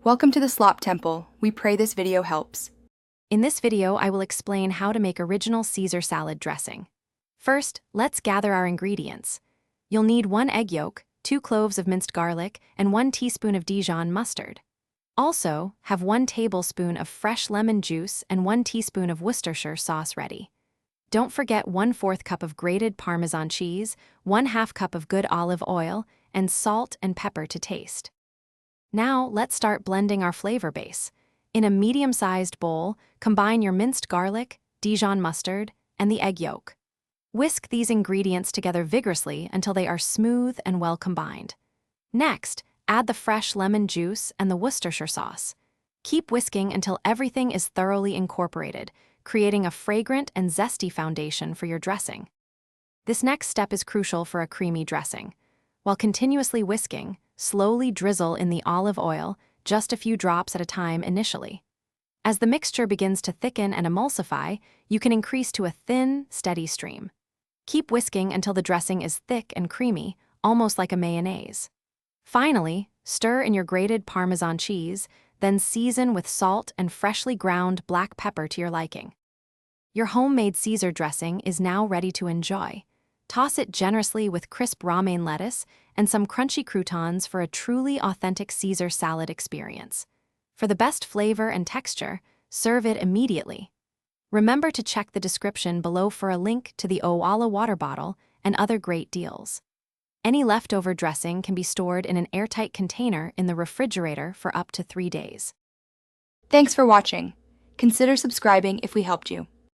Welcome to the Slop Temple. We pray this video helps. In this video, I will explain how to make original Caesar salad dressing. First, let's gather our ingredients. You'll need 1 egg yolk, 2 cloves of minced garlic, and 1 teaspoon of Dijon mustard. Also, have 1 tablespoon of fresh lemon juice and 1 teaspoon of Worcestershire sauce ready. Don't forget 1/4 cup of grated Parmesan cheese, 1/2 cup of good olive oil, and salt and pepper to taste. Now, let's start blending our flavor base. In a medium-sized bowl, combine your minced garlic, Dijon mustard, and the egg yolk. Whisk these ingredients together vigorously until they are smooth and well combined. Next, add the fresh lemon juice and the Worcestershire sauce. Keep whisking until everything is thoroughly incorporated, creating a fragrant and zesty foundation for your dressing. This next step is crucial for a creamy dressing. While continuously whisking, slowly drizzle in the olive oil, just a few drops at a time initially. As the mixture begins to thicken and emulsify, you can increase to a thin, steady stream. Keep whisking until the dressing is thick and creamy, almost like a mayonnaise. Finally, stir in your grated Parmesan cheese, then season with salt and freshly ground black pepper to your liking. Your homemade Caesar dressing is now ready to enjoy. Toss it generously with crisp romaine lettuce and some crunchy croutons for a truly authentic Caesar salad experience. For the best flavor and texture, serve it immediately. Remember to check the description below for a link to the Owala water bottle and other great deals. Any leftover dressing can be stored in an airtight container in the refrigerator for up to 3 days. Thanks for watching. Consider subscribing if we helped you.